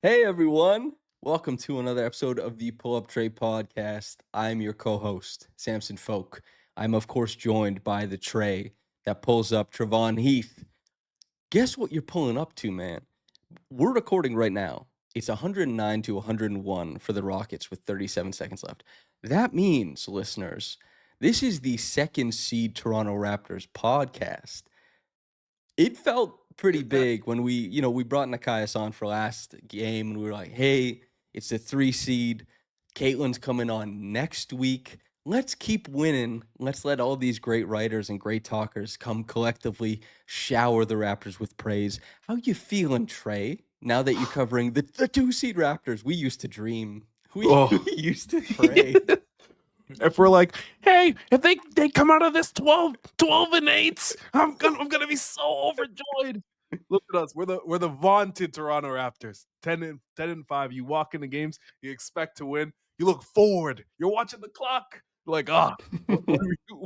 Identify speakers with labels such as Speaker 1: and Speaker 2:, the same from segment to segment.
Speaker 1: Hey everyone, welcome to another episode of the Pull Up Trade Podcast. I'm your co-host, Samson Folk. I'm of course joined by the tray that pulls up Trevon Heath. Guess what you're pulling up to, man? We're recording right now. It's 109 to 101 for the Rockets with 37 seconds left. That means, listeners, this is the second seed Toronto Raptors podcast. It felt pretty big when we brought Nikias on for last game and we were like, hey, it's a 3 seed. Caitlin's coming on next week. Let's keep winning. Let's let all these great writers and great talkers come collectively shower the Raptors with praise. How you feeling, Trey? Now that you're covering the 2 seed Raptors, we used to dream. We
Speaker 2: Oh,
Speaker 1: used to pray.
Speaker 2: if we're like, hey, if they come out of this 12-8, I'm gonna be so overjoyed. Look at us. We're the vaunted Toronto Raptors. 10-5. You walk into games, you expect to win. You look forward. You're watching the clock. You're like,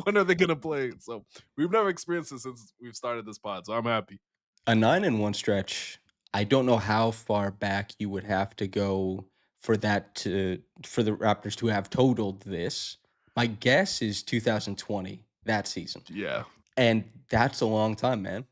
Speaker 2: when are they gonna play? So we've never experienced this since we've started this pod. So I'm happy.
Speaker 1: A 9-1 stretch. I don't know how far back you would have to go for the Raptors to have totaled this. My guess is 2020, that season.
Speaker 2: Yeah.
Speaker 1: And that's a long time, man.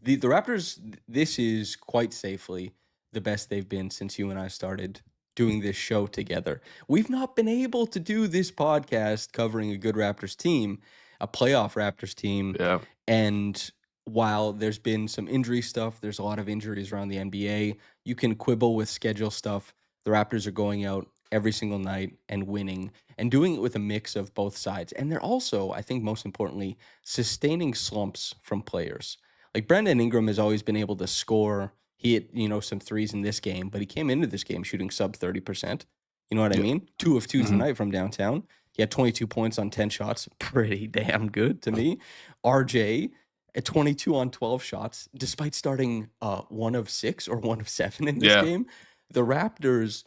Speaker 1: The Raptors, this is quite safely the best they've been since you and I started doing this show together. We've not been able to do this podcast covering a good Raptors team, a playoff Raptors team,
Speaker 2: Yeah.
Speaker 1: and while there's been some injury stuff, there's a lot of injuries around the NBA. You can quibble with schedule stuff. The Raptors are going out every single night and winning and doing it with a mix of both sides. And they're also, I think most importantly, sustaining slumps from players. Like Brandon Ingram has always been able to score. He hit, some threes in this game, but he came into this game shooting sub 30%. You know what I
Speaker 2: Yeah.
Speaker 1: mean? 2 of 2
Speaker 2: Mhm.
Speaker 1: tonight from downtown. He had 22 points on 10 shots. Pretty damn good to me. RJ at 22 on 12 shots, despite starting 1 of 6 or 1 of 7 in this
Speaker 2: Yeah.
Speaker 1: game. The Raptors,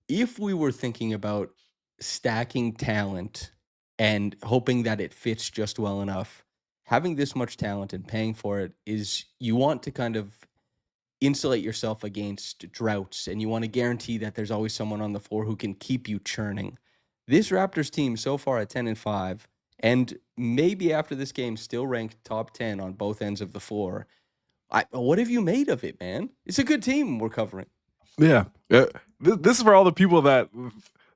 Speaker 1: if we were thinking about stacking talent and hoping that it fits just well enough, having this much talent and paying for it is you want to kind of insulate yourself against droughts and you want to guarantee that there's always someone on the floor who can keep you churning. This Raptors team so far at 10-5 and maybe after this game still ranked top 10 on both ends of the floor. What have you made of it, man? It's a good team we're covering.
Speaker 2: Yeah. This is for all the people that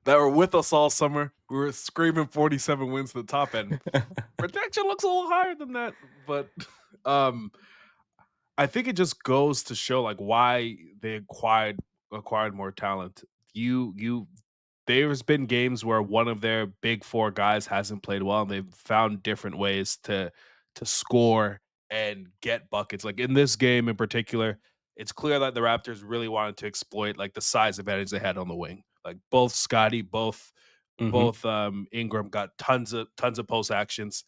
Speaker 2: were with us all summer. We were screaming 47 wins to the top end. Projection looks a little higher than that, but um, I think it just goes to show like why they acquired more talent. You there's been games where one of their big four guys hasn't played well, and they've found different ways to score and get buckets. Like in this game in particular, it's clear that the Raptors really wanted to exploit like the size advantage they had on the wing. Like both Scottie,
Speaker 1: Hmm.
Speaker 2: both Ingram got tons of post actions.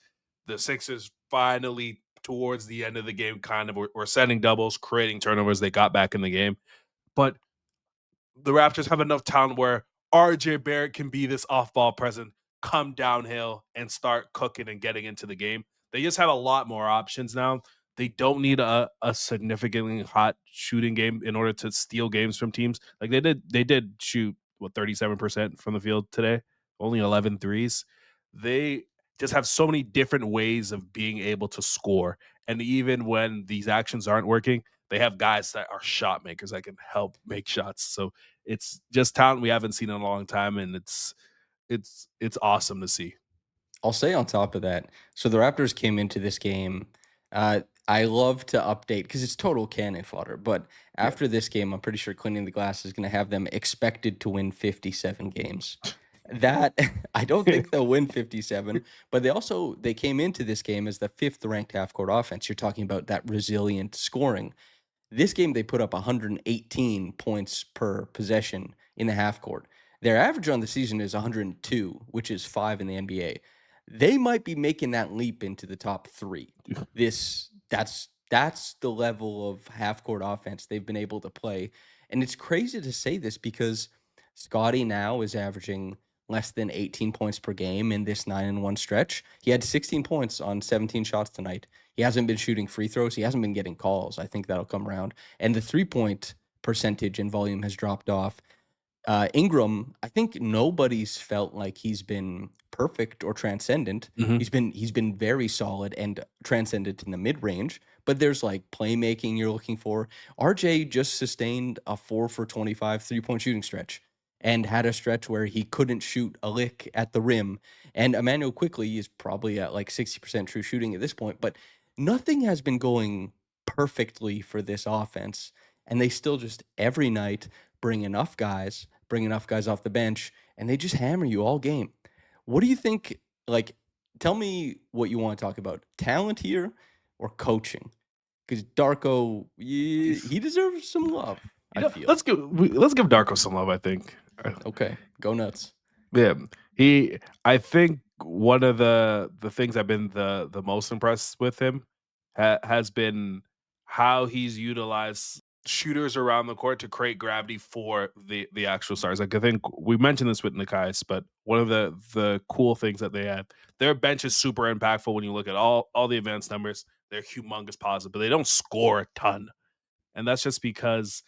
Speaker 2: The Sixers finally towards the end of the game kind of were sending doubles, creating turnovers. They got back in the game, but the Raptors have enough talent where RJ Barrett can be this off ball presence, come downhill and start cooking and getting into the game. They just have a lot more options now. They don't need a significantly hot shooting game in order to steal games from teams. Like they did shoot what 37% from the field today, only 11 threes. They just have so many different ways of being able to score. And even when these actions aren't working, they have guys that are shot makers that can help make shots. So it's just talent we haven't seen in a long time, and it's awesome to see.
Speaker 1: I'll say on top of that, so the Raptors came into this game. I love to update because it's total cannon fodder. But
Speaker 2: Yeah.
Speaker 1: after this game, I'm pretty sure Cleaning the Glass is going to have them expected to win 57 games. That I don't think they'll win 57, but they came into this game as the fifth ranked half court offense. You're talking about that resilient scoring. This game they put up 118 points per possession in the half court. Their average on the season is 102, which is 5 in the NBA. They might be making that leap into the top 3. That's the level of half court offense they've been able to play. And it's crazy to say this because Scottie now is averaging less than 18 points per game in this 9-1 stretch. He had 16 points on 17 shots tonight. He hasn't been shooting free throws. He hasn't been getting calls. I think that'll come around. And the 3-point percentage and volume has dropped off. Ingram, I think nobody's felt like he's been perfect or transcendent.
Speaker 2: Mhm.
Speaker 1: He's been very solid and transcendent in the mid range, but there's like playmaking you're looking for. RJ just sustained a 4 for 25 3-point shooting stretch and had a stretch where he couldn't shoot a lick at the rim. And Emmanuel quickly is probably at like 60% true shooting at this point, but nothing has been going perfectly for this offense. And they still just every night bring enough guys off the bench, and they just hammer you all game. What do you think? Like, tell me what you want to talk about: talent here or coaching? Because Darko, he deserves some love. I feel.
Speaker 2: Let's give Darko some love, I think.
Speaker 1: Okay, go nuts.
Speaker 2: Yeah, I think one of the things I've been the most impressed with him has been how he's utilized shooters around the court to create gravity for the actual stars. Like I think we mentioned this with Nikais, but one of the cool things that they have, their bench is super impactful when you look at all the advanced numbers. They're humongous positive, but they don't score a ton, and that's just because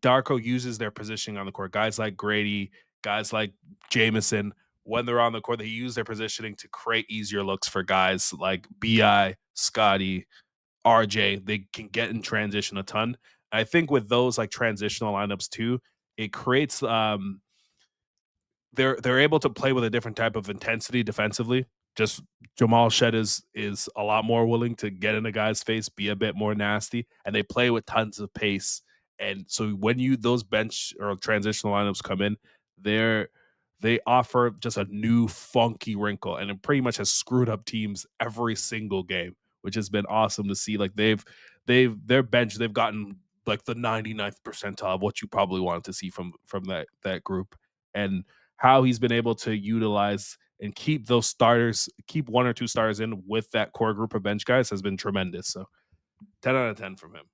Speaker 2: Darko uses their positioning on the court. Guys like Gradey, guys like Jameson, when they're on the court, they use their positioning to create easier looks for guys like Bi, Scottie, RJ. They can get in transition a ton. I think with those like transitional lineups too, it creates they're able to play with a different type of intensity defensively. Just Jamal Shed is a lot more willing to get in a guy's face, be a bit more nasty, and they play with tons of pace. And so when you those bench or transitional lineups come in, they're they offer just a new funky wrinkle, and it pretty much has screwed up teams every single game, which has been awesome to see. Like their bench, they've gotten like the 99th percentile of what you probably wanted to see from that group. And how he's been able to utilize and keep those starters, keep one or two stars in with that core group of bench guys has been tremendous. So 10 out of 10 from him.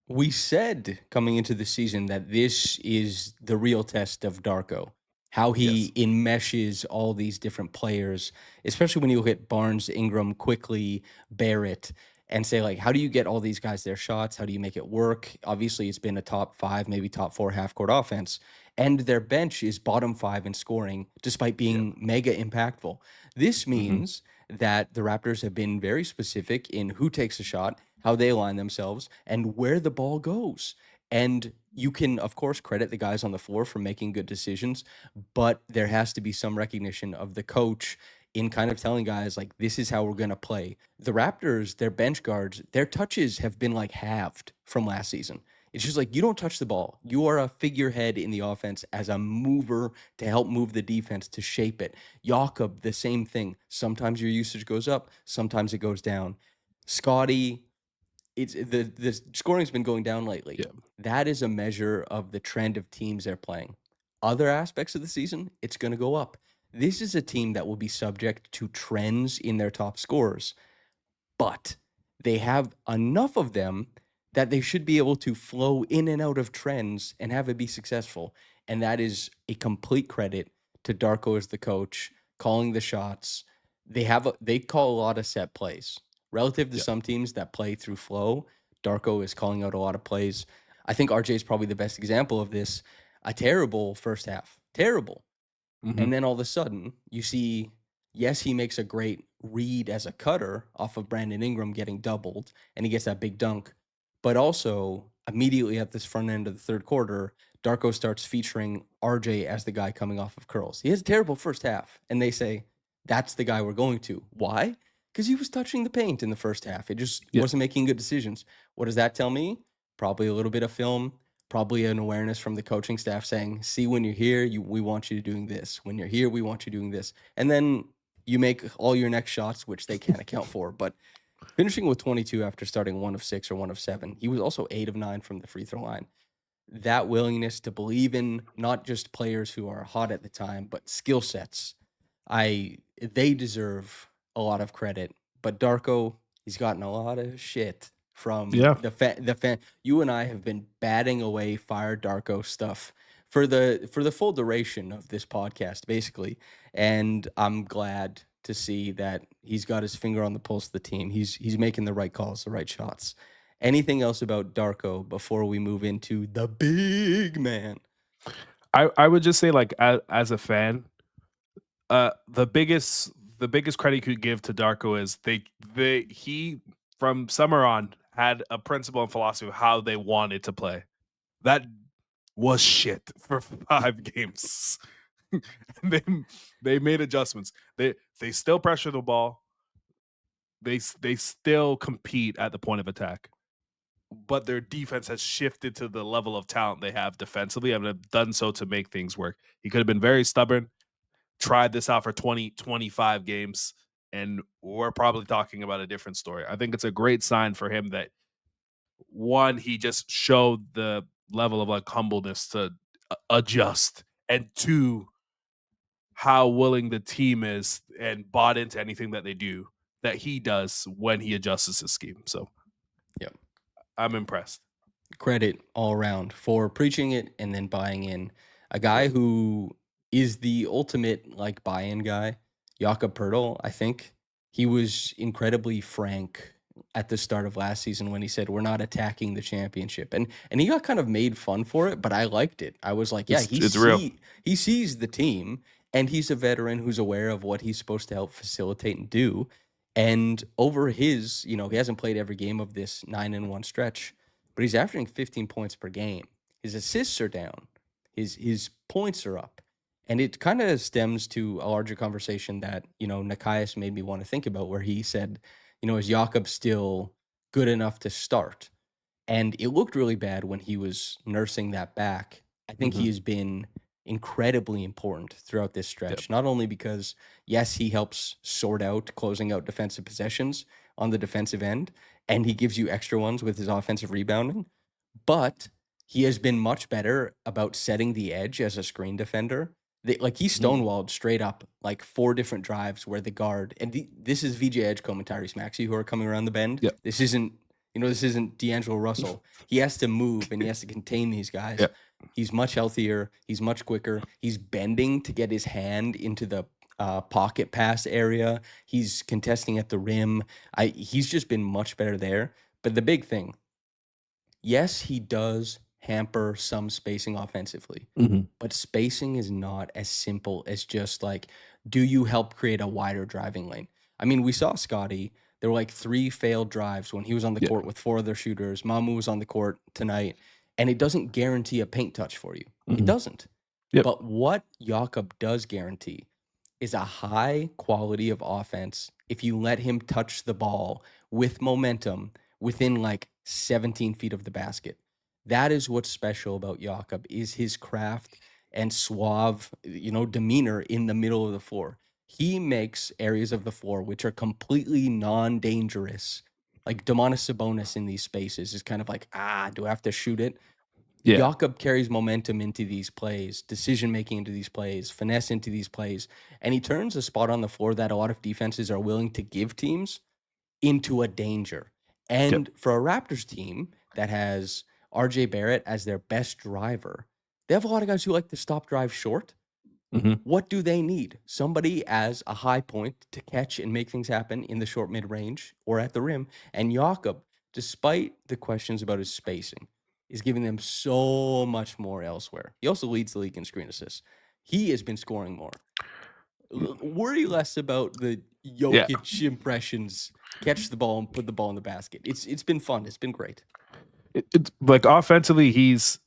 Speaker 1: We said coming into the season that this is the real test of Darko, how
Speaker 2: Yes.
Speaker 1: he enmeshes all these different players, especially when you look at Barnes, Ingram, quickly, Barrett, and say, like, how do you get all these guys their shots? How do you make it work? Obviously, it's been a top five, maybe top four half court offense, and their bench is bottom five in scoring despite
Speaker 2: Yeah.
Speaker 1: being mega impactful. This
Speaker 2: Hmm.
Speaker 1: means that the Raptors have been very specific in who takes a shot, how they align themselves, and where the ball goes. And you can, of course, credit the guys on the floor for making good decisions, but there has to be some recognition of the coach in kind of telling guys, like, this is how we're going to play. The Raptors, their bench guards, their touches have been like halved from last season. It's just like you don't touch the ball. You are a figurehead in the offense as a mover to help move the defense to shape it. Jakob, the same thing. Sometimes your usage goes up, sometimes it goes down. Scottie, it's the scoring's been going down lately.
Speaker 2: Yeah.
Speaker 1: That is a measure of the trend of teams they're playing. Other aspects of the season, it's going to go up. This is a team that will be subject to trends in their top scorers, but they have enough of them that they should be able to flow in and out of trends and have it be successful. And that is a complete credit to Darko as the coach, calling the shots. They call a lot of set plays. Relative to
Speaker 2: Yeah.
Speaker 1: some teams that play through flow, Darko is calling out a lot of plays. I think RJ is probably the best example of this. A terrible first half. Terrible.
Speaker 2: Hmm.
Speaker 1: And then all of a sudden, you see, yes, he makes a great read as a cutter off of Brandon Ingram getting doubled, and he gets that big dunk. But also, immediately at this front end of the third quarter, Darko starts featuring RJ as the guy coming off of curls. He has a terrible first half, and they say, that's the guy we're going to. Why? Because he was touching the paint in the first half. It just
Speaker 2: Yeah.
Speaker 1: wasn't making good decisions. What does that tell me? Probably a little bit of film, probably an awareness from the coaching staff saying, see, when you're here, we want you doing this. When you're here, we want you doing this. And then you make all your next shots, which they can't account for. But finishing with 22 after starting 1 of 6 or 1 of 7, he was also 8 of 9 from the free throw line. That willingness to believe in not just players who are hot at the time, but skill sets. They deserve a lot of credit. But Darko, he's gotten a lot of shit from
Speaker 2: Yeah.
Speaker 1: the fan. You and I have been batting away fire Darko stuff for the full duration of this podcast, basically. And I'm glad to see that he's got his finger on the pulse of the team. He's making the right calls, the right shots. Anything else about Darko before we move into the big man?
Speaker 2: I would just say, like, as a fan, the biggest credit you could give to Darko is he from summer on had a principle and philosophy of how they wanted to play. That was shit for 5 games. they they made adjustments. They still pressure the ball. They still compete at the point of attack, but their defense has shifted to the level of talent they have defensively and have done so to make things work. He could have been very stubborn, tried this out for 20, 25 games, and we're probably talking about a different story. I think it's a great sign for him that, one, he just showed the level of like humbleness to adjust, and two, how willing the team is and bought into anything that they do that he does when he adjusts his scheme. So
Speaker 1: Yeah.
Speaker 2: I'm impressed.
Speaker 1: Credit all around for preaching it and then buying in. A guy
Speaker 2: Yep.
Speaker 1: who is the ultimate like buy-in guy, Jakob, I think he was incredibly frank at the start of last season when he said we're not attacking the championship. And he got kind of made fun for it, but I liked it. I was like, yeah,
Speaker 2: It's real.
Speaker 1: he sees the team and he's a veteran who's aware of what he's supposed to help facilitate and do. And over his, he hasn't played every game of this 9-1 stretch, but he's averaging 15 points per game. His assists are down. His points are up. And it kind of stems to a larger conversation that, Nikias made me want to think about, where he said, is Jakob still good enough to start? And it looked really bad when he was nursing that back. I think he
Speaker 2: Mhm.
Speaker 1: has been incredibly important throughout this
Speaker 2: Yep.
Speaker 1: stretch, not only because, yes, he helps sort out closing out defensive possessions on the defensive end, and he gives you extra ones with his offensive rebounding, but he has been much better about setting the edge as a screen defender. Like he
Speaker 2: Mhm.
Speaker 1: stonewalled straight up like 4 different drives where the guard, and this is VJ Edge commentaries, Maxi, who are coming around the bend.
Speaker 2: Yep.
Speaker 1: This isn't D'Angelo Russell. He has to move and he has to contain these guys.
Speaker 2: Yep.
Speaker 1: He's much healthier. He's much quicker. He's bending to get his hand into the pocket pass area. He's contesting at the rim. He's just been much better there. But the big thing, yes, he does hamper some spacing offensively,
Speaker 2: Mhm.
Speaker 1: but spacing is not as simple as just like, do you help create a wider driving lane? I mean, we saw Scottie. There were like 3 failed drives when he was on the
Speaker 2: Yeah.
Speaker 1: court with 4 other shooters. Mamu was on the court tonight, and it doesn't guarantee a paint touch for you. It
Speaker 2: Mhm.
Speaker 1: doesn't.
Speaker 2: Yep.
Speaker 1: But what Jakob does guarantee is a high quality of offense if you let him touch the ball with momentum within like 17 feet of the basket. That is what's special about Jakob, is his craft and suave, demeanor in the middle of the floor. He makes areas of the floor which are completely non-dangerous. Like Domantas Sabonis in these spaces is kind of like, do I have to shoot it?
Speaker 2: Yeah.
Speaker 1: Jakob carries momentum into these plays, decision making into these plays, finesse into these plays, and he turns a spot on the floor that a lot of defenses are willing to give teams into a danger.
Speaker 2: Yep.
Speaker 1: And for a Raptors team that has RJ Barrett as their best driver, they have a lot of guys who like to stop drive short.
Speaker 2: Mhm.
Speaker 1: What do they need? Somebody as a high point to catch and make things happen in the short mid range or at the rim. And Jakob, despite the questions about his spacing, is giving them so much more elsewhere. He also leads the league in screen assists. He has been scoring more. Worry less about the
Speaker 2: Yeah.
Speaker 1: Jokic impressions. Catch the ball and put the ball in the basket. It's been fun. It's been great.
Speaker 2: It's like offensively, he's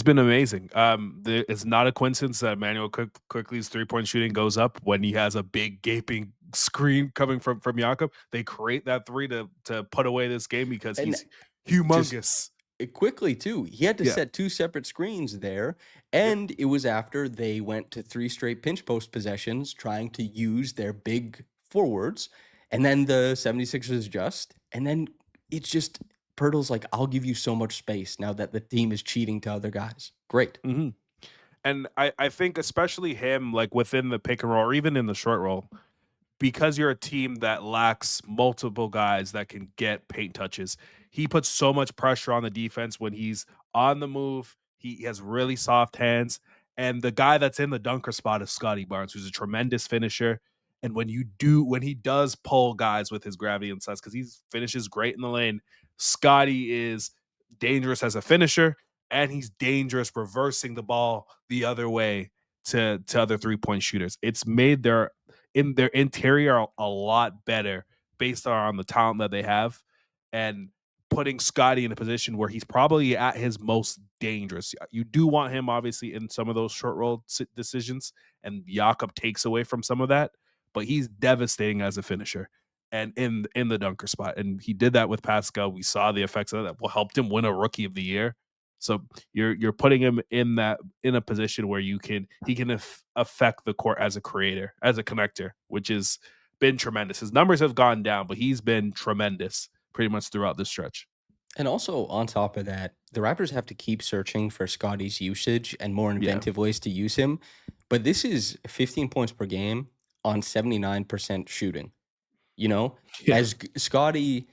Speaker 2: been amazing. It's not a coincidence that Emmanuel Quickly's 3-point shooting goes up when he has a big gaping screen coming from Jakob. They create that three to put away this game because
Speaker 1: And
Speaker 2: he's
Speaker 1: just
Speaker 2: humongous.
Speaker 1: quickly too. He had to
Speaker 2: Yeah.
Speaker 1: set 2 separate screens there,
Speaker 2: Yep.
Speaker 1: and it was after they went to 3 straight pinch post possessions trying to use their big forwards, and then the 76ers adjust, and then it's just Pirtle's like, "I'll give you so much space now that the team is cheating to other guys." Great.
Speaker 2: Hmm. And I think especially him, like within the pick and roll or even in the short roll, because you're a team that lacks multiple guys that can get paint touches, he puts so much pressure on the defense when he's on the move. He has really soft hands. And the guy that's in the dunker spot is Scottie Barnes, who's a tremendous finisher. And when he does pull guys with his gravity and size, because he finishes great in the lane, Scottie is dangerous as a finisher, and he's dangerous reversing the ball the other way to other 3-point shooters. It's made their interior a lot better based on the talent that they have, and putting Scottie in a position where he's probably at his most dangerous. You do want him obviously in some of those short roll decisions, and Jakob takes away from some of that, but he's devastating as a finisher and in the dunker spot. And he did that with Pascal. We saw the effects of that. Well, helped him win a Rookie of the Year. So you're putting him in a position where he can affect the court as a creator, as a connector, which has been tremendous. His numbers have gone down, but he's been tremendous pretty much throughout this stretch.
Speaker 1: And also on top of that, the Raptors have to keep searching for Scottie's usage and more
Speaker 2: Yeah.
Speaker 1: inventive ways to use him. But this is 15 points per game on 79% shooting. You know,
Speaker 2: Yeah.
Speaker 1: as Scottie,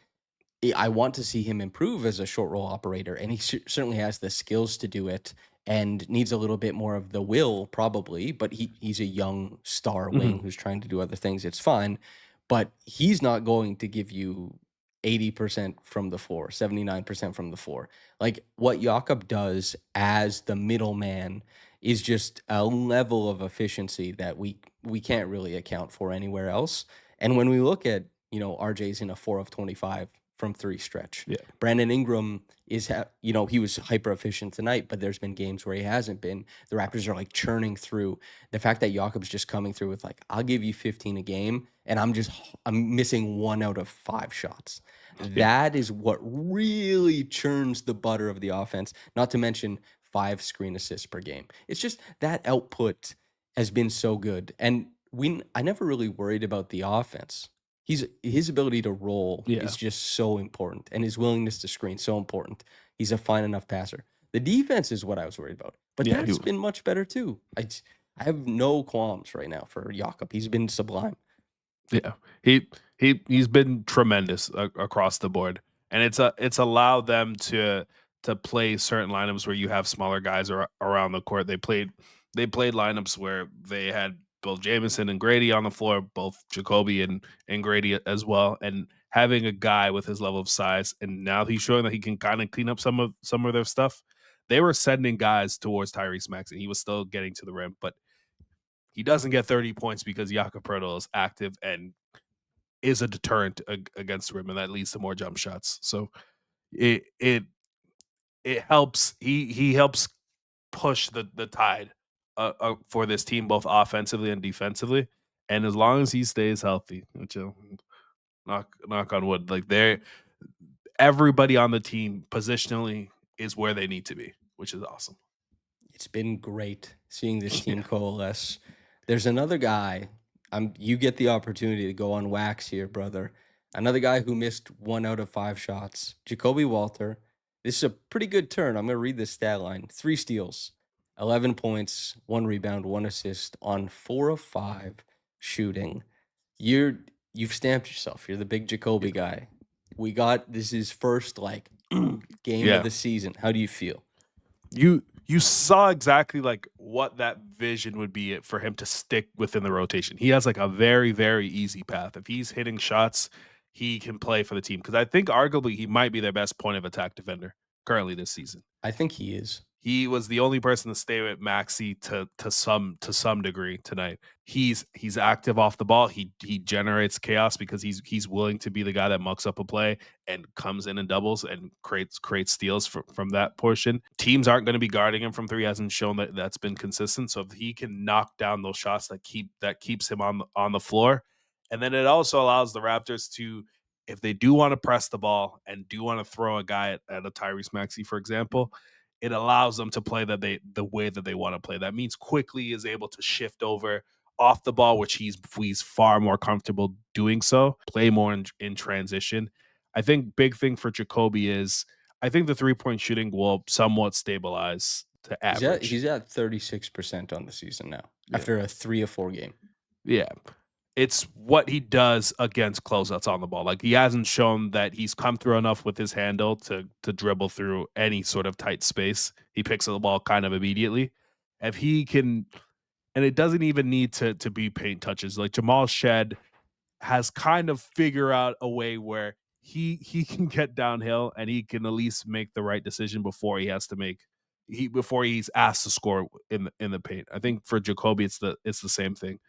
Speaker 1: I want to see him improve as a short roll operator, and he certainly has the skills to do it and needs a little bit more of the will, probably. But he's a young star wing
Speaker 2: Mhm.
Speaker 1: who's trying to do other things. It's fine, but he's not going to give you 80% from the floor, 79% from the floor. Like what Jakob does as the middleman is just a level of efficiency that we can't really account for anywhere else. And when we look at, RJ's in a 4 of 25 from 3 stretch.
Speaker 2: Yeah.
Speaker 1: Brandon Ingram is, he was hyper efficient tonight, but there's been games where he hasn't been. The Raptors are like churning through. The fact that Jakob's just coming through with like, I'll give you 15 a game, and I'm missing 1 out of 5 shots.
Speaker 2: Yeah.
Speaker 1: That is what really churns the butter of the offense. Not to mention 5 screen assists per game. It's just that output has been so good, and I never really worried about the offense. His ability to roll
Speaker 2: Yeah.
Speaker 1: is just so important, and his willingness to screen so important. He's a fine enough passer. The defense is what I was worried about, but
Speaker 2: Yeah.
Speaker 1: that's been much better too. I have no qualms right now for Jakob. He's been sublime.
Speaker 2: Yeah, he's been tremendous across the board, and it's allowed them to play certain lineups where you have smaller guys around the court. They played lineups where they had both Jameson and Gradey on the floor, both Jacoby and Gradey as well, and having a guy with his level of size, and now he's showing that he can kind of clean up some of their stuff. They were sending guys towards Tyrese Maxey. He was still getting to the rim, but he doesn't get 30 points because Jakob Poeltl is active and is a deterrent against the rim, and that leads to more jump shots. So it it it helps. He helps push the tide for this team both offensively and defensively. And as long as he stays healthy, which knock on wood, like everybody on the team positionally is where they need to be, which is awesome.
Speaker 1: It's been great seeing this team
Speaker 2: Yeah,
Speaker 1: coalesce. There's another guy. You get the opportunity to go on wax here, brother. Another guy who missed 1 out of 5 shots. Jacoby Walter. This is a pretty good turn. I'm gonna read this stat line: 3 steals, 11 points, 1 rebound, 1 assist on 4 of 5 shooting. You've stamped yourself. You're the big Jacoby guy. This is first like game of
Speaker 2: yeah.
Speaker 1: the season. How do you feel?
Speaker 2: You saw exactly like what that vision would be for him to stick within the rotation. He has like a very very easy path. If he's hitting shots, he can play for the team because I think arguably he might be their best point of attack defender currently this season.
Speaker 1: I think he is.
Speaker 2: He was the only person to stay with Maxi to some degree tonight. He's active off the ball. He generates chaos because he's willing to be the guy that mucks up a play and comes in and doubles and creates steals from that portion. Teams aren't going to be guarding him from three. He hasn't shown that that's been consistent. So if he can knock down those shots that keeps him on the floor, and then it also allows the Raptors to, if they do want to press the ball and do want to throw a guy at a Tyrese Maxey, for example, it allows them to play the way that they want to play. That means Quickly is able to shift over off the ball, which he's far more comfortable doing so. Play more in transition. I think big thing for Jacoby is I think the 3-point shooting will somewhat stabilize to average.
Speaker 1: He's at 36% on the season now
Speaker 2: Yeah.
Speaker 1: after a 3 of 4 game.
Speaker 2: Yeah. It's what he does against closeouts on the ball. Like he hasn't shown that he's come through enough with his handle to dribble through any sort of tight space. He picks up the ball kind of immediately. If he can, and it doesn't even need to be paint touches. Like Jamal Shed has kind of figured out a way where he can get downhill and he can at least make the right decision before he has to make before he's asked to score in the paint. I think for Jacoby it's the same thing.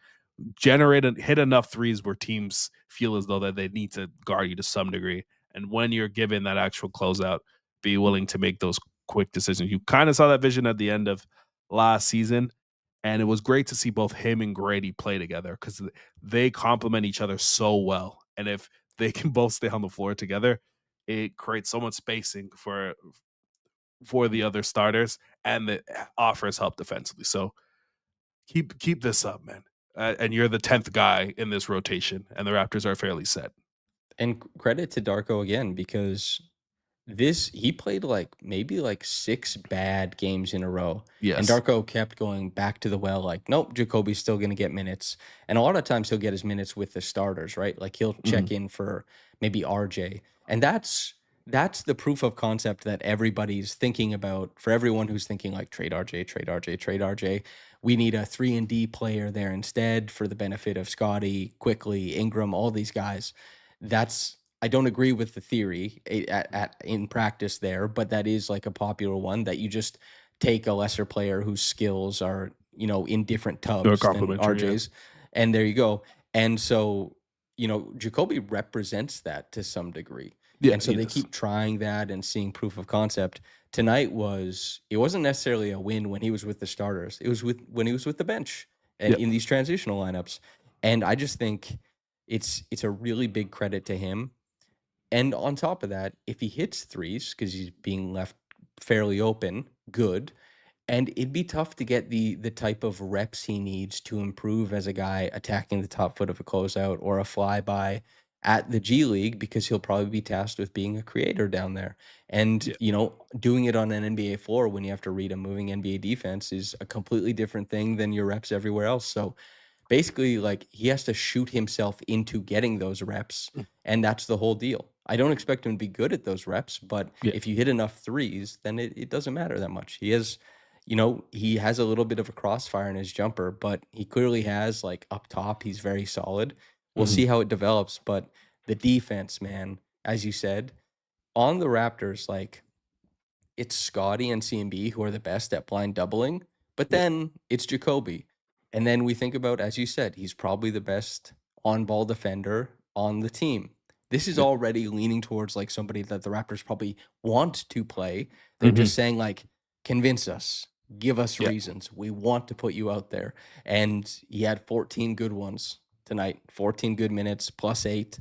Speaker 2: Generate and hit enough threes where teams feel as though that they need to guard you to some degree. And when you're given that actual closeout, be willing to make those quick decisions. You kind of saw that vision at the end of last season. And it was great to see both him and Gradey play together because they complement each other so well. And if they can both stay on the floor together, it creates so much spacing for the other starters and it offers help defensively. So keep this up, man. And you're the 10th guy in this rotation, and the Raptors are fairly set.
Speaker 1: And credit to Darko again because he played like maybe like 6 bad games in a row, and
Speaker 2: Yes.
Speaker 1: Darko kept going back to the well, like, "Nope, Jacoby's still gonna get minutes." And a lot of times he'll get his minutes with the starters, right? Like, he'll
Speaker 2: Mhm.
Speaker 1: check in for maybe RJ, and that's the proof of concept that everybody's thinking about for everyone who's thinking like, "Trade RJ, trade RJ, trade RJ." We need a 3 and D player there instead for the benefit of Scottie, Quickly, Ingram, all these guys. That's I don't agree with the theory at in practice there, but that is like a popular one that you just take a lesser player whose skills are, in different
Speaker 2: They're
Speaker 1: tubs than
Speaker 2: complimentary, yeah.
Speaker 1: RJ's, and there you go. And so, Jacoby represents that to some degree.
Speaker 2: Yeah,
Speaker 1: And so
Speaker 2: he
Speaker 1: they
Speaker 2: does.
Speaker 1: keep trying that and seeing proof of concept. Tonight it wasn't necessarily a win when he was with the starters. It was when he was with the bench and
Speaker 2: Yeah.
Speaker 1: in these transitional lineups. And I just think it's a really big credit to him. And on top of that, if he hits threes, because he's being left fairly open, good. And it'd be tough to get the type of reps he needs to improve as a guy attacking the top foot of a closeout or a flyby at the G League because he'll probably be tasked with being a creator down there. And,
Speaker 2: Yeah.
Speaker 1: doing it on an NBA floor when you have to read a moving NBA defense is a completely different thing than your reps everywhere else. So basically, like, he has to shoot himself into getting those reps,
Speaker 2: Mm.
Speaker 1: and that's the whole deal. I don't expect him to be good at those reps, but
Speaker 2: Yeah.
Speaker 1: if you hit enough threes, then it doesn't matter that much. He has a little bit of a crossfire in his jumper, but he clearly has, like, up top, he's very solid. We'll
Speaker 2: Mhm.
Speaker 1: see how it develops, but the defense, man, as you said, on the Raptors, like, it's Scottie and CMB who are the best at blind doubling, but
Speaker 2: Yeah.
Speaker 1: then it's Jacoby. And then we think about, as you said, he's probably the best on ball defender on the team. This is
Speaker 2: Yeah.
Speaker 1: already leaning towards like somebody that the Raptors probably want to play. They're
Speaker 2: Mhm.
Speaker 1: just saying, like, convince us, give us
Speaker 2: Yeah.
Speaker 1: reasons. We want to put you out there. And he had 14 good ones tonight, 14 good minutes, +8.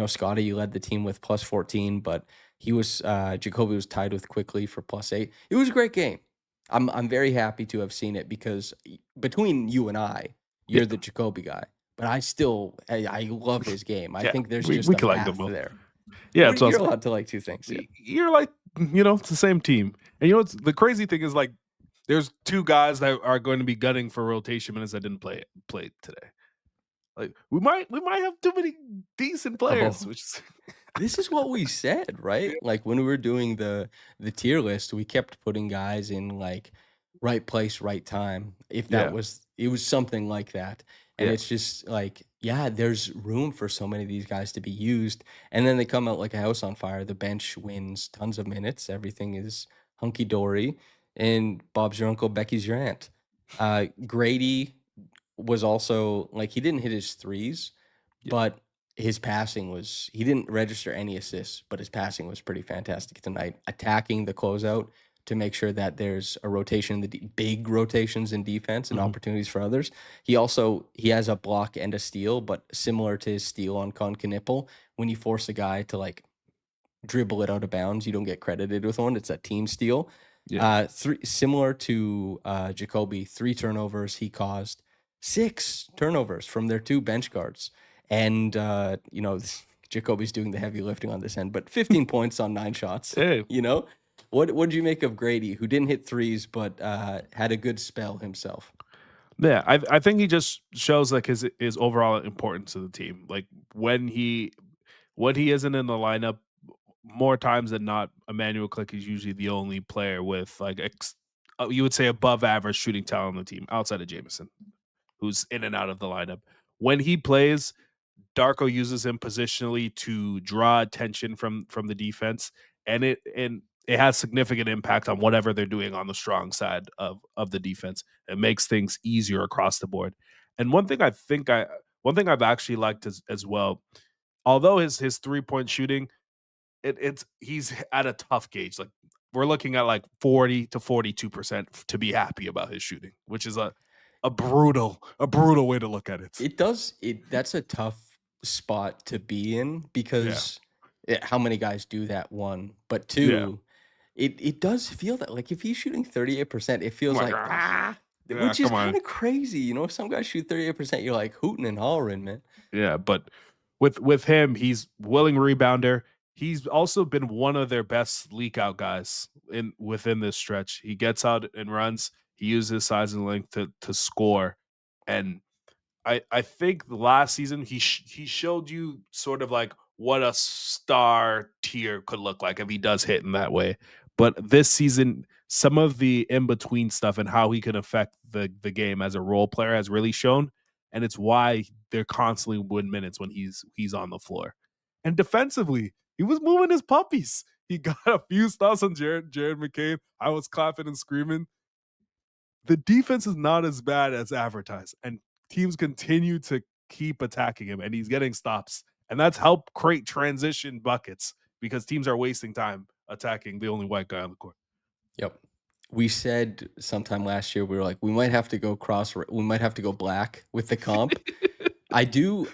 Speaker 1: Scottie led the team with +14, but Jacoby was tied with Quickly for +8. It was a great game. I'm very happy to have seen it because between you and I,
Speaker 2: Yeah.
Speaker 1: you're the Jacoby guy, but I love his game. I
Speaker 2: Yeah.
Speaker 1: think there's
Speaker 2: We
Speaker 1: just
Speaker 2: we
Speaker 1: a
Speaker 2: can like them
Speaker 1: math
Speaker 2: both.
Speaker 1: there.
Speaker 2: Yeah, it's
Speaker 1: You're
Speaker 2: awesome.
Speaker 1: allowed to like 2 things, yeah.
Speaker 2: You're like, it's the same team. And what's the crazy thing is like there's 2 guys that are going to be gunning for rotation minutes that didn't play today. Like we might have too many decent players,
Speaker 1: Oh.
Speaker 2: which is
Speaker 1: This is what we said, right? Like, when we were doing the tier list, we kept putting guys in, like, right place, right time. If that
Speaker 2: yeah,
Speaker 1: was it was something like that. And
Speaker 2: yeah.
Speaker 1: it's just like, yeah, there's room for so many of these guys to be used, and then they come out like a house on fire. The bench wins tons of minutes. Everything is hunky dory, and Bob's your uncle, Becky's your aunt. Grady was also like, he didn't hit his threes,
Speaker 2: Yeah.
Speaker 1: but he didn't register any assists, but his passing was pretty fantastic tonight, attacking the closeout to make sure that there's a rotation in the big rotations in defense and
Speaker 2: Mhm.
Speaker 1: opportunities for others. He has a block and a steal, but similar to his steal on Con Knipple, when you force a guy to like dribble it out of bounds, you don't get credited with one. It's a team steal.
Speaker 2: Yeah.
Speaker 1: Three similar to Jacoby, 3 turnovers. He caused 6 turnovers from their 2 bench guards, and Jacoby's doing the heavy lifting on this end. But 15 points on 9 shots.
Speaker 2: Hey,
Speaker 1: What did you make of Grady, who didn't hit threes but had a good spell himself?
Speaker 2: yeah, I think he just shows like his overall importance to the team. Like when he isn't in the lineup, more times than not, Emmanuel Click is usually the only player with like you would say above average shooting talent on the team outside of Jameson, who's in and out of the lineup. When he plays, Darko uses him positionally to draw attention from the defense, and it has significant impact on whatever they're doing on the strong side of the defense. It makes things easier across the board. And one thing I've actually liked as well, although his 3-point shooting, it's he's at a tough gauge. Like we're looking at like 40 to 42% to be happy about his shooting, which is a brutal way to look at it.
Speaker 1: That's a tough spot to be in
Speaker 2: Yeah.
Speaker 1: because how many guys do that, one, but
Speaker 2: Yeah.
Speaker 1: two, it does feel that like if he's shooting 38%, it
Speaker 2: I'm
Speaker 1: feels
Speaker 2: like,
Speaker 1: like
Speaker 2: yeah,
Speaker 1: which is
Speaker 2: come
Speaker 1: kind
Speaker 2: on.
Speaker 1: of crazy, some guys shoot 38%, you're like hooting and hollering, man.
Speaker 2: Yeah, but with him, he's willing rebounder. He's also been one of their best leak out guys in within this stretch. He gets out and runs. He uses his size and length to score, and I think last season he showed you sort of like what a star tier could look like if he does hit in that way. But this season, some of the in between stuff and how he can affect the game as a role player has really shown, and it's why they're constantly win minutes when he's on the floor. And defensively, he was moving his puppies. He got a few stops on Jared McCain. I was clapping and screaming. The defense is not as bad as advertised, and teams continue to keep attacking him, and he's getting stops, and that's helped create transition buckets because teams are wasting time attacking the only white guy on the court.
Speaker 1: Yep. We said sometime last year, we were like, we might have to go we might have to go black with the comp. I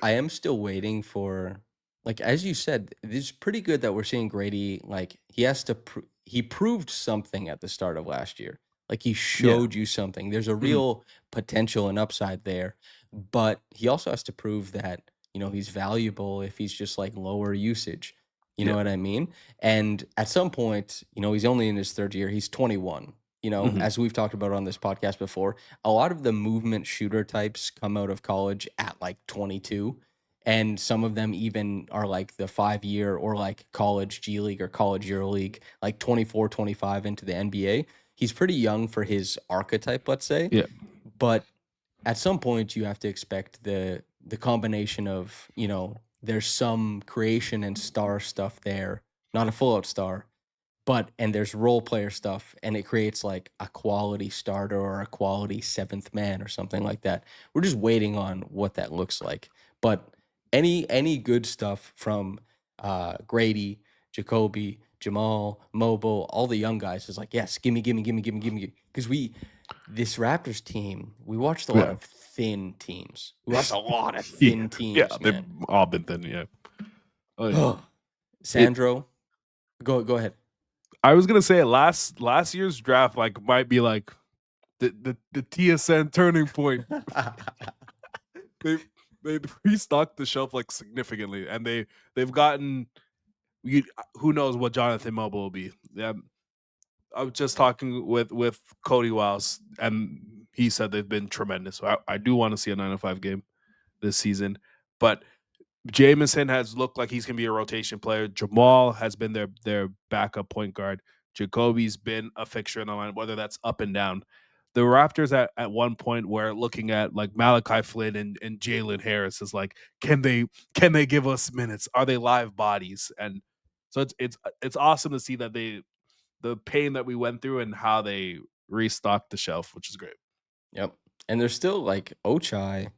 Speaker 1: am still waiting for, like, as you said, it's pretty good that we're seeing Grady, like, he proved something at the start of last year. Like, he
Speaker 2: Yeah.
Speaker 1: showed you something. There's a
Speaker 2: Mhm.
Speaker 1: real potential and upside there, but he also has to prove that, he's valuable if he's just like lower usage. You know
Speaker 2: Yeah.
Speaker 1: what I mean? And at some point, he's only in his third year. He's 21.
Speaker 2: Mhm.
Speaker 1: As we've talked about on this podcast before, a lot of the movement shooter types come out of college at like 22. And some of them even are like the 5 year or like college G League or college Euro League, like 24, 25 into the NBA. He's pretty young for his archetype, let's say.
Speaker 2: Yeah.
Speaker 1: But at some point you have to expect the combination of, there's some creation and star stuff there, not a full out star, and there's role player stuff, and it creates like a quality starter or a quality seventh man or something like that. We're just waiting on what that looks like. But any good stuff from Gradey, Jacoby, Jamal, Mobile, all the young guys is like, yes, gimme, gimme, gimme, gimme, gimme. Because this Raptors team, we watched a lot
Speaker 2: Yeah.
Speaker 1: of thin teams. We watched a lot of
Speaker 2: Yeah.
Speaker 1: thin
Speaker 2: Yeah.
Speaker 1: teams,
Speaker 2: They've
Speaker 1: man.
Speaker 2: all been thin. Yeah. Oh yeah. It.
Speaker 1: Sandro, go ahead.
Speaker 2: I was gonna say last year's draft like might be like the TSN turning point. they they restocked the shelf like significantly, and they've gotten who knows what Jonathan Mobile will be. Yeah, I was just talking with Cody Wiles, and he said they've been tremendous. So I do want to see a 905 game this season, but Jameson has looked like he's gonna be a rotation player. Jamal has been their backup point guard. Jacoby's been a fixture in the line, whether that's up and down. The Raptors at one point were looking at like Malachi Flynn and Jalen Harris is like, can they give us minutes? Are they live bodies? And so it's awesome to see that the pain that we went through and how they restocked the shelf, which is great.
Speaker 1: Yep. And there's still like Ochai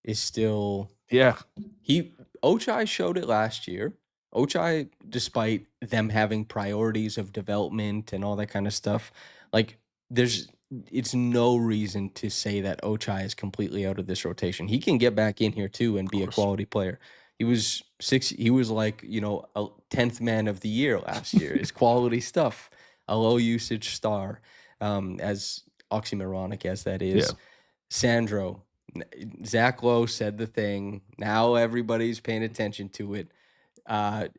Speaker 1: is still
Speaker 2: Yeah,
Speaker 1: he Ochai showed it last year. Ochai, despite them having priorities of development and all that kind of stuff, like there's it's no reason to say that Ochai is completely out of this rotation. He can get back in here too and
Speaker 2: of
Speaker 1: be a
Speaker 2: course.
Speaker 1: quality player. He was like, a 10th man of the year last year. It's quality stuff. A low usage star. As oxymoronic as that
Speaker 2: Yeah.
Speaker 1: is. Sandro, Zach Lowe said the thing. Now everybody's paying attention to it.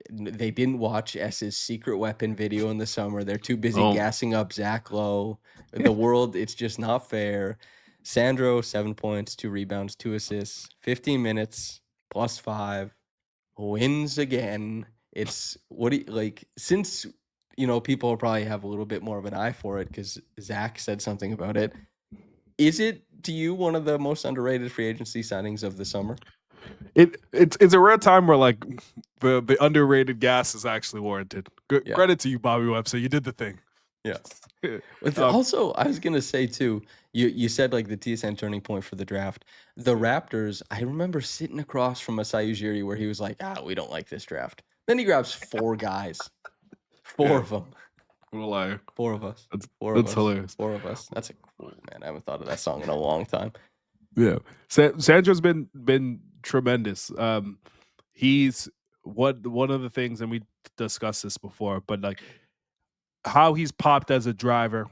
Speaker 1: They didn't watch S's secret weapon video in the summer. They're too busy
Speaker 2: Oh,
Speaker 1: gassing up Zach Lowe. The world, it's just not fair. Sandro, 7 points, 2 rebounds, 2 assists, 15 minutes, +5, wins again. It's what do you like since people will probably have a little bit more of an eye for it because Zach said something about it. Is it to you one of the most underrated free agency signings of the summer?
Speaker 2: It's a rare time where like the underrated gas is actually warranted.
Speaker 1: Yeah.
Speaker 2: Credit to you, Bobby Webster. You did the thing.
Speaker 1: Yeah.
Speaker 2: Um,
Speaker 1: Also, I was gonna say too, you said like the TSN turning point for the draft. The Raptors, I remember sitting across from Masai Ujiri where he was like, we don't like this draft. Then he grabs 4 guys. 4
Speaker 2: Yeah.
Speaker 1: of them.
Speaker 2: what a liar.
Speaker 1: 4 of us.
Speaker 2: That's
Speaker 1: 4 of
Speaker 2: that's
Speaker 1: us.
Speaker 2: hilarious.
Speaker 1: 4 of us. That's a cool man. I haven't thought of that song in a long time.
Speaker 2: Yeah, Sandro's been tremendous. He's one of the things, and we discussed this before, but like how he's popped as a driver,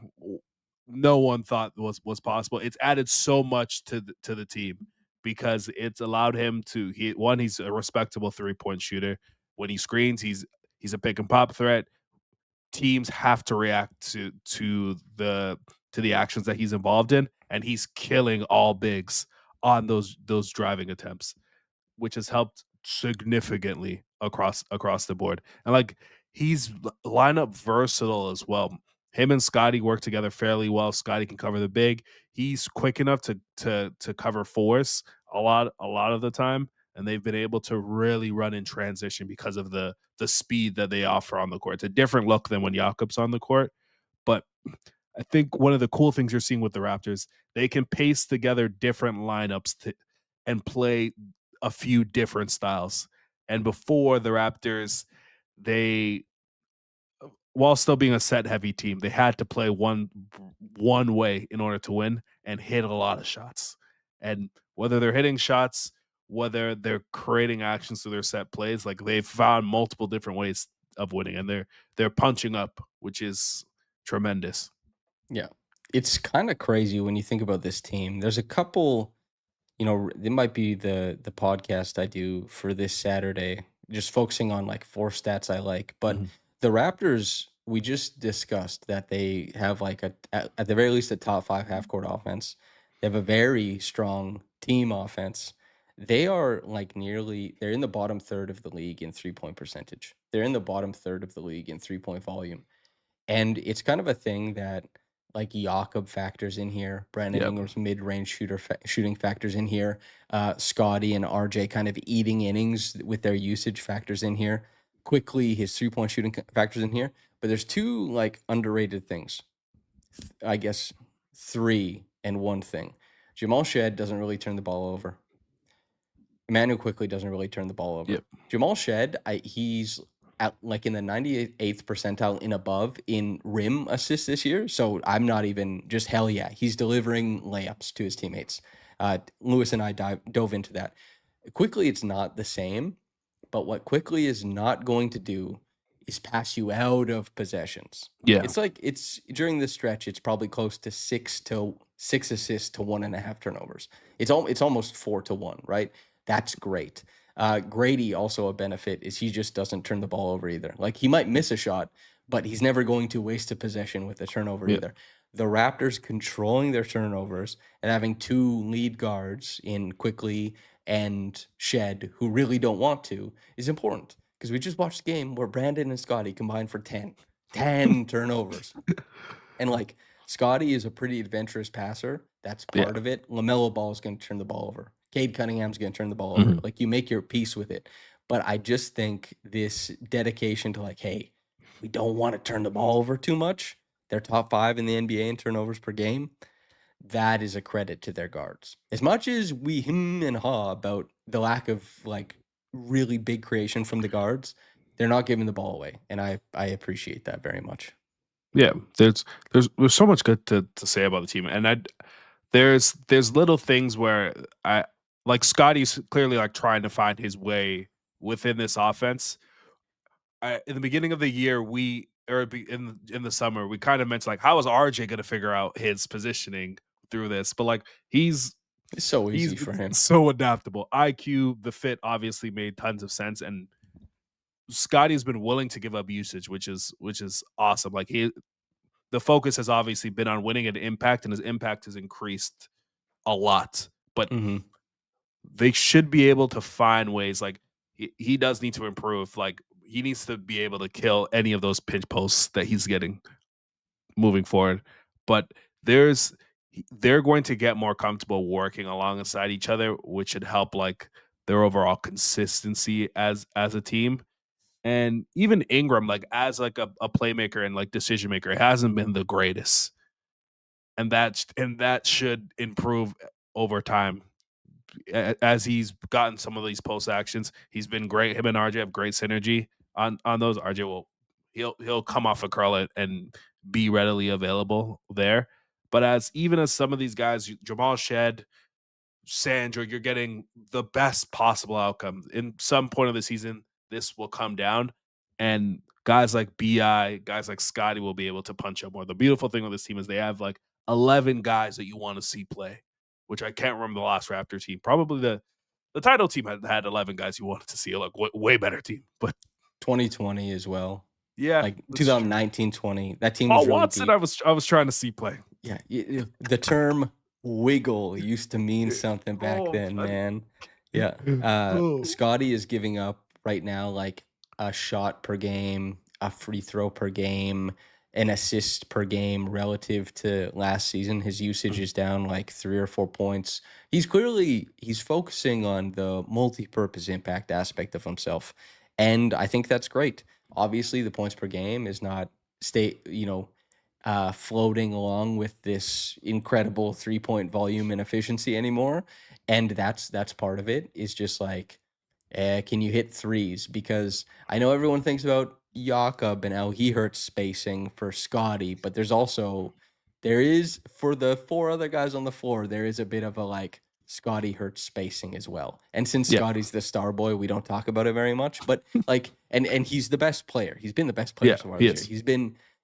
Speaker 2: no one thought was possible. It's added so much to the team because it's allowed him to he's a respectable 3-point shooter. When he screens, he's a pick and pop threat. Teams have to react to the actions that he's involved in, and he's killing all bigs on those driving attempts, which has helped significantly across the board. And like he's lineup versatile as well. Him and Scottie work together fairly well. Scottie can cover the big. He's quick enough to cover fours a lot of the time, and they've been able to really run in transition because of the speed that they offer on the court. It's a different look than when Jakob's on the court, but I think one of the cool things you're seeing with the Raptors, they can pace together different lineups and play a few different styles. And before the Raptors, they while still being a set heavy team, they had to play one way in order to win and hit a lot of shots. And whether they're hitting shots, whether they're creating actions through their set plays, like they've found multiple different ways of winning, and they're punching up, which is tremendous.
Speaker 1: Yeah. It's kind of crazy when you think about this team. There's a couple, it might be the podcast I do for this Saturday, just focusing on like 4 stats I like. But
Speaker 2: Mhm.
Speaker 1: the Raptors, we just discussed that they have like at the very least a top 5 half court offense. They have a very strong team offense. They are like they're in the bottom third of the league in 3-point percentage. They're in the bottom third of the league in 3-point volume. And it's kind of a thing that like Jakob factors in here. Brandon
Speaker 2: Yep.
Speaker 1: Ingram's mid-range shooting factors in here. Scottie and RJ kind of eating innings with their usage factors in here. Quickly, his 3-point shooting factors in here. But there's 2 like underrated things. I guess 3 and 1 thing. Jamal Shed doesn't really turn the ball over. Emmanuel quickly doesn't really turn the ball over.
Speaker 2: Yep.
Speaker 1: Jamal Shed, he's at like in the 98th percentile and above in rim assists this year. So I'm not even just hell yeah. He's delivering layups to his teammates. Lewis and I dove into that. Quickly, it's not the same, but what quickly is not going to do is pass you out of possessions.
Speaker 2: Yeah.
Speaker 1: It's during this stretch, it's probably close to 6 assists to 1.5 turnovers. It's almost 4 to 1, right? That's great. Gradey, also a benefit is he just doesn't turn the ball over either. Like he might miss a shot, but he's never going to waste a possession with a turnover
Speaker 2: Yeah.
Speaker 1: either. The Raptors controlling their turnovers and having 2 lead guards in Quickly and Shed who really don't want to is important because we just watched a game where Brandon and Scottie combined for 10 turnovers. And like Scottie is a pretty adventurous passer. That's
Speaker 2: Yeah.
Speaker 1: part of it. LaMelo Ball is going to turn the ball over. Cade Cunningham's going to turn the ball over.
Speaker 2: Mhm.
Speaker 1: Like you make your peace with it. But I just think this dedication to like, hey, we don't want to turn the ball over too much. They're top 5 in the NBA in turnovers per game. That is a credit to their guards. As much as we him and ha about the lack of like really big creation from the guards, they're not giving the ball away. And I appreciate that very much.
Speaker 2: Yeah, there's so much good to say about the team, and there's little things where I like Scottie's clearly like trying to find his way within this offense. In the beginning of the year, in the summer, we kind of mentioned like how is RJ going to figure out his positioning through this, but like
Speaker 1: It's so easy
Speaker 2: he's
Speaker 1: for him.
Speaker 2: so adaptable. IQ, the fit obviously made tons of sense, and Scottie's been willing to give up usage, which is awesome. Like the focus has obviously been on winning at impact, and his impact has increased a lot. But
Speaker 1: Mm-hmm.
Speaker 2: they should be able to find ways. Like he does need to improve. Like he needs to be able to kill any of those pinch posts that he's getting moving forward. But they're going to get more comfortable working alongside each other, which should help like their overall consistency as a team. And even Ingram, like as like a playmaker and like decision maker, hasn't been the greatest. And that should improve over time as he's gotten some of these post actions. He's been great. Him and RJ have great synergy on those. RJ will he'll come off a curl and be readily available there. But as some of these guys, Jamal Shed, Sandro, you're getting the best possible outcome. In some point of the season, this will come down, and guys like Bi, guys like Scottie will be able to punch up more. The beautiful thing with this team is they have like 11 guys that you want to see play, which I can't remember the last Raptor team. Probably the title team had 11 guys you wanted to see, like way better team. But
Speaker 1: 2020 as well.
Speaker 2: yeah,
Speaker 1: Like
Speaker 2: that's true.
Speaker 1: 2019-20. That team was
Speaker 2: Paul
Speaker 1: really
Speaker 2: Watson,
Speaker 1: deep.
Speaker 2: I was trying to see play.
Speaker 1: Yeah, the term wiggle used to mean something back
Speaker 2: Oh,
Speaker 1: then,
Speaker 2: buddy.
Speaker 1: man. Yeah.
Speaker 2: Oh.
Speaker 1: Scottie is giving up right now like a shot per game, a free throw per game, an assist per game relative to last season. His usage is down like 3 or 4 points. He's focusing on the multi-purpose impact aspect of himself. And I think that's great. Obviously, the points per game is not floating along with this incredible 3-point volume and efficiency anymore. And that's part of it, is just like, can you hit threes? Because I know everyone thinks about Jakob and how he hurts spacing for Scottie, but there is for the 4 other guys on the floor, there is a bit of a like Scottie hurts spacing as well. And since
Speaker 2: Yeah.
Speaker 1: Scottie's the star boy, we don't talk about it very much. But like, and he's the best player. He's been the best player
Speaker 2: Yeah,
Speaker 1: so far
Speaker 2: he
Speaker 1: this year.
Speaker 2: is.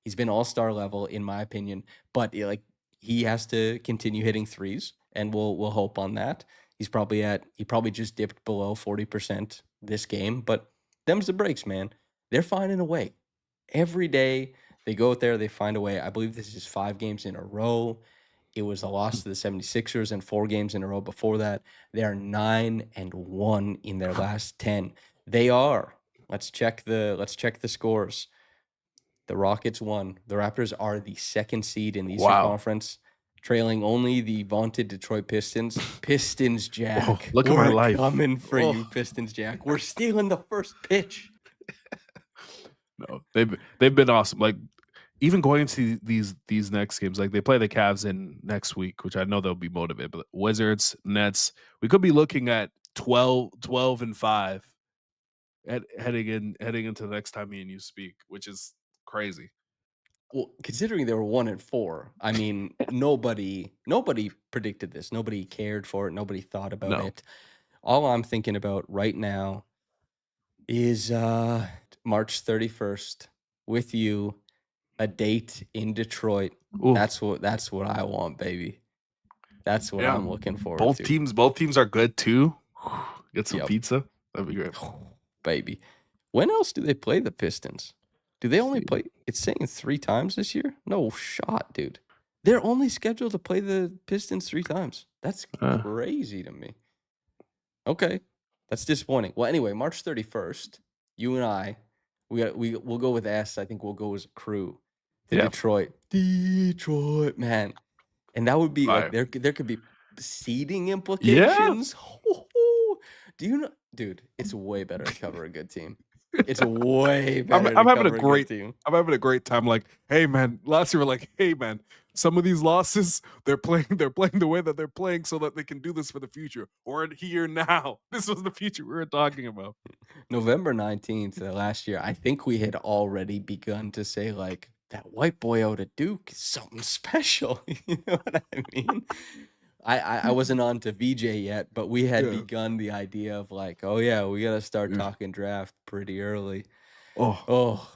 Speaker 1: He's been all-star level in my opinion, but like he has to continue hitting threes, and we'll hope on that. He probably just dipped below 40% this game, but them's the breaks, man. They're finding a way. Every day they go out there, they find a way. I believe this is 5 games in a row. It was a loss to the 76ers and 4 games in a row before that. They are 9-1 in their last 10. They are. Let's check the scores. The Rockets won. The Raptors are the 2nd seed in the Eastern
Speaker 2: Wow.
Speaker 1: Conference, trailing only the vaunted Detroit Pistons. Pistons, Jack.
Speaker 2: Oh, look at my
Speaker 1: We're
Speaker 2: life.
Speaker 1: coming for
Speaker 2: Oh.
Speaker 1: you, Pistons, Jack. We're stealing the first pitch.
Speaker 2: No, they've been awesome. Like even going into these next games, like they play the Cavs in next week, which I know they'll be motivated. But Wizards, Nets, we could be looking at 12-5 heading into the next time me and you speak, which is crazy.
Speaker 1: Well, considering they were 1-4, I mean, nobody predicted this. Nobody cared for it. Nobody thought about
Speaker 2: No.
Speaker 1: it. All I'm thinking about right now is March 31st with you, a date in Detroit.
Speaker 2: Ooh.
Speaker 1: That's what I want, baby. That's what I'm looking forward
Speaker 2: both
Speaker 1: to.
Speaker 2: Both teams are good too. Get some
Speaker 1: Yep.
Speaker 2: pizza. That'd be great.
Speaker 1: Baby. When else do they play the Pistons? Do they only play? It's saying 3 times this year? No shot, dude. They're only scheduled to play the Pistons 3 times. That's crazy to me. Okay. That's disappointing. Well, anyway, March 31st, you and I, we'll go with S. I think we'll go as a crew to Detroit. Detroit, man. And that would be like there could be seeding implications. Yeah. Do you know, dude, it's way better to cover a good team. It's way better
Speaker 2: I'm
Speaker 1: to
Speaker 2: having
Speaker 1: cover
Speaker 2: a great
Speaker 1: good team.
Speaker 2: I'm having a great time. Like, hey man, last year we're like, hey man, some of these losses, they're playing the way that they're playing so that they can do this for the future. We're here now. This was the future we were talking about.
Speaker 1: November 19th last year, I think we had already begun to say like, that white boy out of Duke is something special. You know what I mean? I wasn't on to VJ yet, but we had begun the idea of like, oh yeah, we got to start talking draft pretty early. Oh,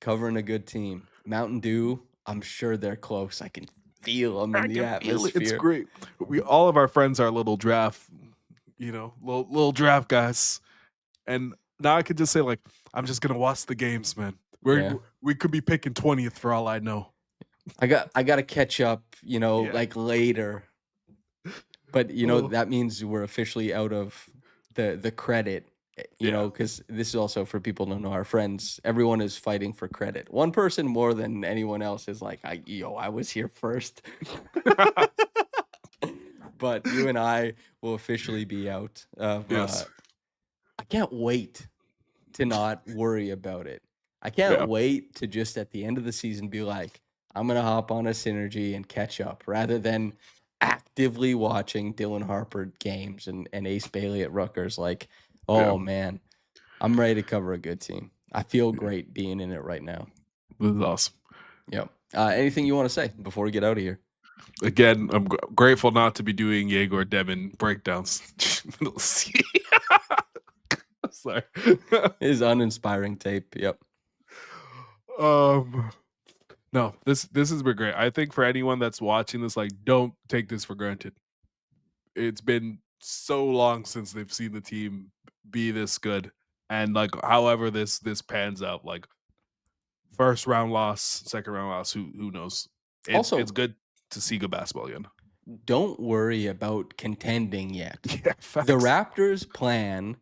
Speaker 1: covering a good team. Mountain Dew, I'm sure they're close. I can feel them in the atmosphere.
Speaker 2: It's great. All of our friends are little draft, little draft guys. And now I could just say like, I'm just going to watch the games, man. We could be picking 20th for all I know.
Speaker 1: I got to catch up, like later. But that means we're officially out of the credit, because this is also for people who don't know our friends. Everyone is fighting for credit. One person more than anyone else is like, I was here first. But you and I will officially be out of can't wait to not worry about it. I can't
Speaker 2: Yeah.
Speaker 1: wait to just at the end of the season be like, I'm gonna hop on a Synergy and catch up rather than actively watching Dylan Harper games and Ace Bailey at Rutgers. Like,
Speaker 2: Yeah.
Speaker 1: oh man, I'm ready to cover a good team. I feel great being in it right now.
Speaker 2: This is awesome.
Speaker 1: Yep. Anything you want to say before we get out of here?
Speaker 2: Again, I'm grateful not to be doing Yegor Devin breakdowns. Sorry.
Speaker 1: His uninspiring tape. Yep.
Speaker 2: No, this has been great. I think for anyone that's watching this, like, don't take this for granted. It's been so long since they've seen the team be this good, and like, however this pans out, like first round loss, second round loss, who knows? It's
Speaker 1: Also,
Speaker 2: good to see good basketball again.
Speaker 1: don't worry about contending yet.
Speaker 2: Yeah,
Speaker 1: The
Speaker 2: facts.
Speaker 1: Raptors' plan,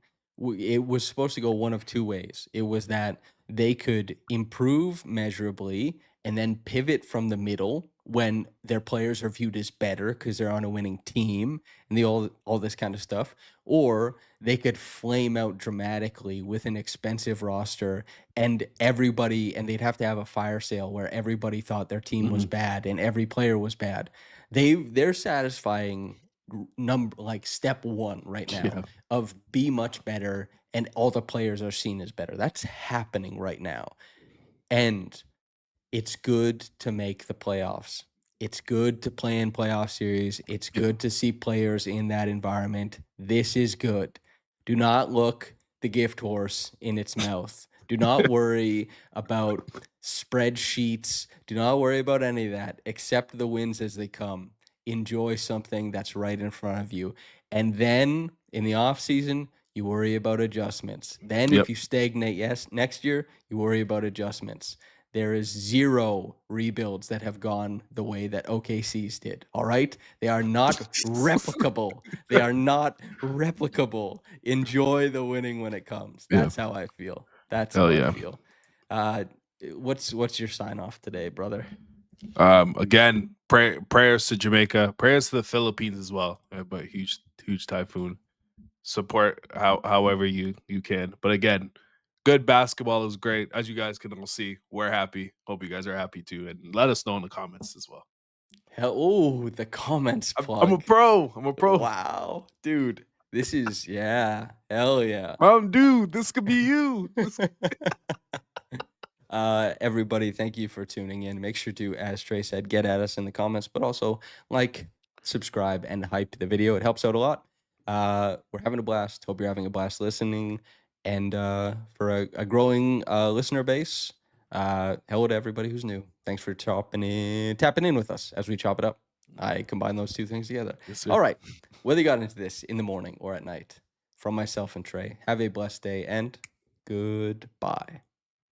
Speaker 1: it was supposed to go one of two ways. It was that they could improve measurably and then pivot from the middle when their players are viewed as better because they're on a winning team and all this kind of stuff, or they could flame out dramatically with an expensive roster and they'd have to have a fire sale where everybody thought their team was bad and every player was bad. They're satisfying number like step one right now
Speaker 2: Yeah.
Speaker 1: of be much better and all the players are seen as better. That's happening right now. And it's good to make the playoffs. It's good to play in playoff series. It's
Speaker 2: Yeah.
Speaker 1: good to see players in that environment. This is good. Do not look the gift horse in its mouth. Do not worry about spreadsheets. Do not worry about any of that. Accept the wins as they come. Enjoy something that's right in front of you. And then in the off season, you worry about adjustments. Then
Speaker 2: Yep.
Speaker 1: if you stagnate, next year, you worry about adjustments. There is zero rebuilds that have gone the way that OKC's did. All right. They are not replicable. They are not replicable. Enjoy the winning when it comes.
Speaker 2: Yeah.
Speaker 1: That's how I feel. That's
Speaker 2: Hell
Speaker 1: how
Speaker 2: yeah.
Speaker 1: I feel. What's your sign off today, brother?
Speaker 2: Again, prayers to Jamaica, prayers to the Philippines as well. But huge typhoon. Support however you can. But again, good basketball is great. As you guys can all see, we're happy. Hope you guys are happy too. And let us know in the comments as well.
Speaker 1: Oh, the comments plug.
Speaker 2: I'm a pro. I'm a pro.
Speaker 1: Wow, dude. This is hell yeah.
Speaker 2: Dude, this could be you.
Speaker 1: Everybody, thank you for tuning in. Make sure to, as Trey said, get at us in the comments, but also like, subscribe, and hype the video. It helps out a lot. We're having a blast. Hope you're having a blast listening. And for a growing listener base, hello to everybody who's new. Thanks for tapping in with us as we chop it up. I combine those two things together.
Speaker 2: Yes, sir.
Speaker 1: All right. Whether you got into this in the morning or at night, from myself and Trey, have a blessed day and goodbye.